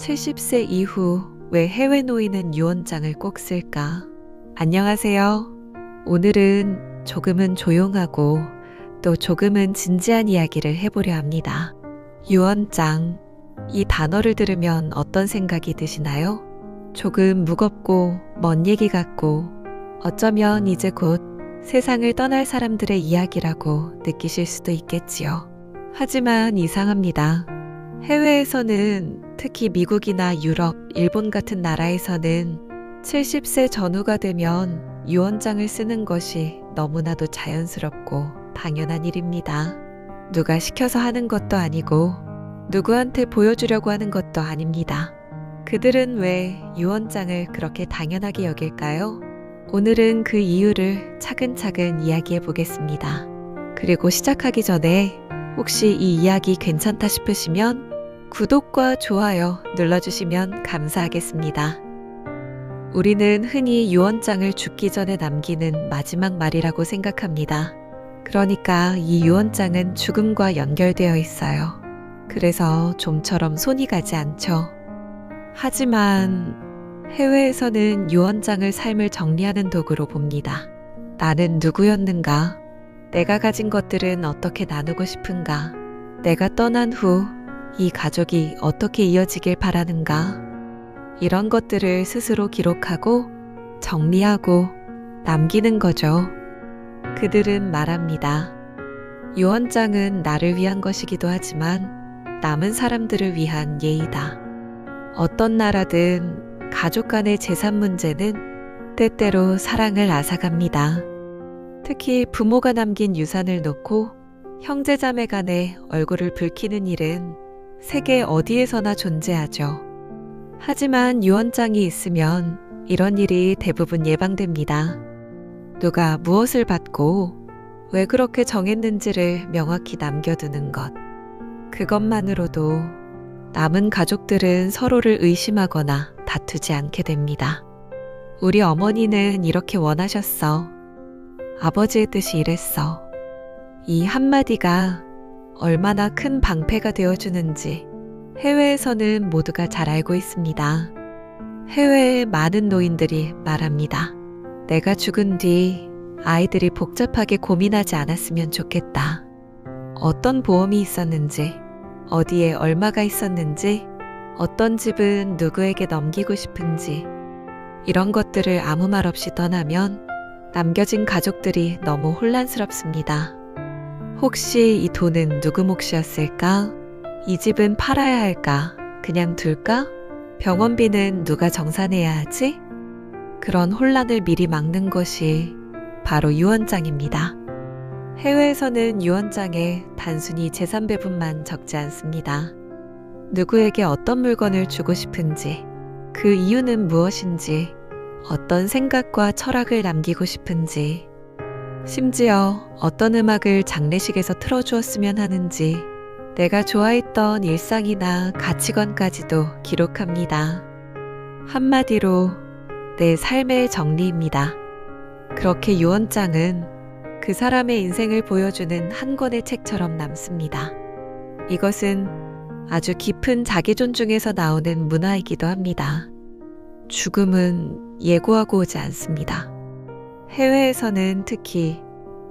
70세 이후 왜 해외 노인은 유언장을 꼭 쓸까? 안녕하세요. 오늘은 조금은 조용하고 또 조금은 진지한 이야기를 해보려 합니다. 유언장. 이 단어를 들으면 어떤 생각이 드시나요? 조금 무겁고 먼 얘기 같고 어쩌면 이제 곧 세상을 떠날 사람들의 이야기라고 느끼실 수도 있겠지요. 하지만 이상합니다. 해외에서는 특히 미국이나 유럽, 일본 같은 나라에서는 70세 전후가 되면 유언장을 쓰는 것이 너무나도 자연스럽고 당연한 일입니다. 누가 시켜서 하는 것도 아니고 누구한테 보여주려고 하는 것도 아닙니다. 그들은 왜 유언장을 그렇게 당연하게 여길까요? 오늘은 그 이유를 차근차근 이야기해 보겠습니다. 그리고 시작하기 전에 혹시 이 이야기 괜찮다 싶으시면 구독과 좋아요 눌러주시면 감사하겠습니다. 우리는 흔히 유언장을 죽기 전에 남기는 마지막 말이라고 생각합니다. 그러니까 이 유언장은 죽음과 연결되어 있어요. 그래서 좀처럼 손이 가지 않죠. 하지만 해외에서는 유언장을 삶을 정리하는 도구로 봅니다. 나는 누구였는가? 내가 가진 것들은 어떻게 나누고 싶은가? 내가 떠난 후 이 가족이 어떻게 이어지길 바라는가? 이런 것들을 스스로 기록하고 정리하고 남기는 거죠. 그들은 말합니다. 유언장은 나를 위한 것이기도 하지만 남은 사람들을 위한 예의다. 어떤 나라든 가족 간의 재산 문제는 때때로 사랑을 앗아갑니다. 특히 부모가 남긴 유산을 놓고 형제자매 간에 얼굴을 붉히는 일은 세계 어디에서나 존재하죠. 하지만 유언장이 있으면 이런 일이 대부분 예방됩니다. 누가 무엇을 받고 왜 그렇게 정했는지를 명확히 남겨두는 것. 그것만으로도 남은 가족들은 서로를 의심하거나 다투지 않게 됩니다. 우리 어머니는 이렇게 원하셨어. 아버지의 뜻이 이랬어. 이 한마디가 얼마나 큰 방패가 되어주는지 해외에서는 모두가 잘 알고 있습니다. 해외의 많은 노인들이 말합니다. 내가 죽은 뒤 아이들이 복잡하게 고민하지 않았으면 좋겠다. 어떤 보험이 있었는지, 어디에 얼마가 있었는지, 어떤 집은 누구에게 넘기고 싶은지 이런 것들을 아무 말 없이 떠나면 남겨진 가족들이 너무 혼란스럽습니다. 혹시 이 돈은 누구 몫이었을까? 이 집은 팔아야 할까? 그냥 둘까? 병원비는 누가 정산해야 하지? 그런 혼란을 미리 막는 것이 바로 유언장입니다. 해외에서는 유언장에 단순히 재산 배분만 적지 않습니다. 누구에게 어떤 물건을 주고 싶은지, 그 이유는 무엇인지, 어떤 생각과 철학을 남기고 싶은지, 심지어 어떤 음악을 장례식에서 틀어주었으면 하는지, 내가 좋아했던 일상이나 가치관까지도 기록합니다. 한마디로 내 삶의 정리입니다. 그렇게 유언장은 그 사람의 인생을 보여주는 한 권의 책처럼 남습니다. 이것은 아주 깊은 자기 존중에서 나오는 문화이기도 합니다. 죽음은 예고하고 오지 않습니다. 해외에서는 특히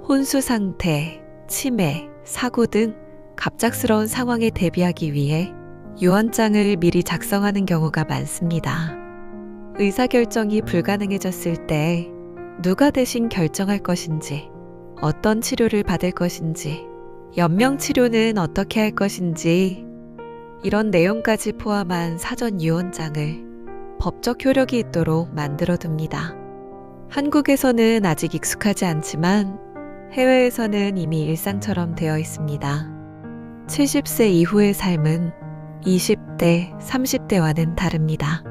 혼수 상태, 치매, 사고 등 갑작스러운 상황에 대비하기 위해 유언장을 미리 작성하는 경우가 많습니다. 의사결정이 불가능해졌을 때 누가 대신 결정할 것인지, 어떤 치료를 받을 것인지, 연명치료는 어떻게 할 것인지 이런 내용까지 포함한 사전 유언장을 법적 효력이 있도록 만들어둡니다. 한국에서는 아직 익숙하지 않지만 해외에서는 이미 일상처럼 되어 있습니다. 70세 이후의 삶은 20대, 30대와는 다릅니다.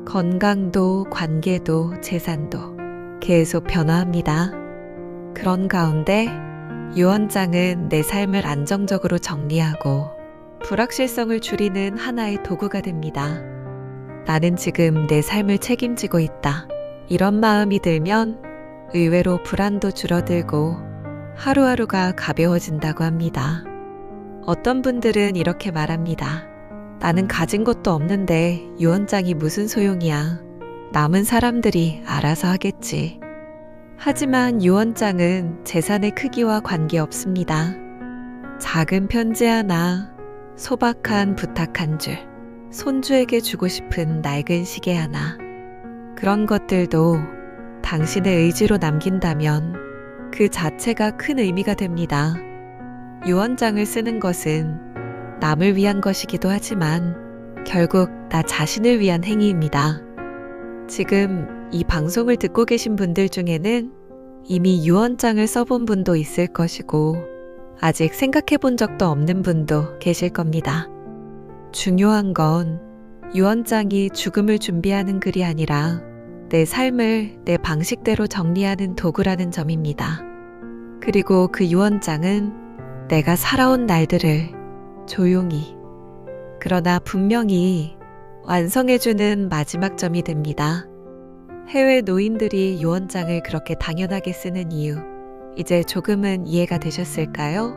건강도, 관계도, 재산도 계속 변화합니다. 그런 가운데 유언장은 내 삶을 안정적으로 정리하고 불확실성을 줄이는 하나의 도구가 됩니다. 나는 지금 내 삶을 책임지고 있다. 이런 마음이 들면 의외로 불안도 줄어들고 하루하루가 가벼워진다고 합니다. 어떤 분들은 이렇게 말합니다. 나는 가진 것도 없는데 유언장이 무슨 소용이야. 남은 사람들이 알아서 하겠지. 하지만 유언장은 재산의 크기와 관계없습니다. 작은 편지 하나, 소박한 부탁 한 줄, 손주에게 주고 싶은 낡은 시계 하나. 그런 것들도 당신의 의지로 남긴다면 그 자체가 큰 의미가 됩니다. 유언장을 쓰는 것은 남을 위한 것이기도 하지만 결국 나 자신을 위한 행위입니다. 지금 이 방송을 듣고 계신 분들 중에는 이미 유언장을 써본 분도 있을 것이고 아직 생각해 본 적도 없는 분도 계실 겁니다. 중요한 건 유언장이 죽음을 준비하는 글이 아니라 내 삶을 내 방식대로 정리하는 도구라는 점입니다. 그리고 그 유언장은 내가 살아온 날들을 조용히, 그러나 분명히 완성해주는 마지막 점이 됩니다. 해외 노인들이 유언장을 그렇게 당연하게 쓰는 이유, 이제 조금은 이해가 되셨을까요?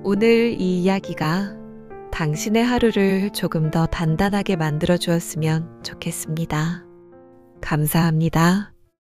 오늘 이 이야기가 당신의 하루를 조금 더 단단하게 만들어 주었으면 좋겠습니다. 감사합니다.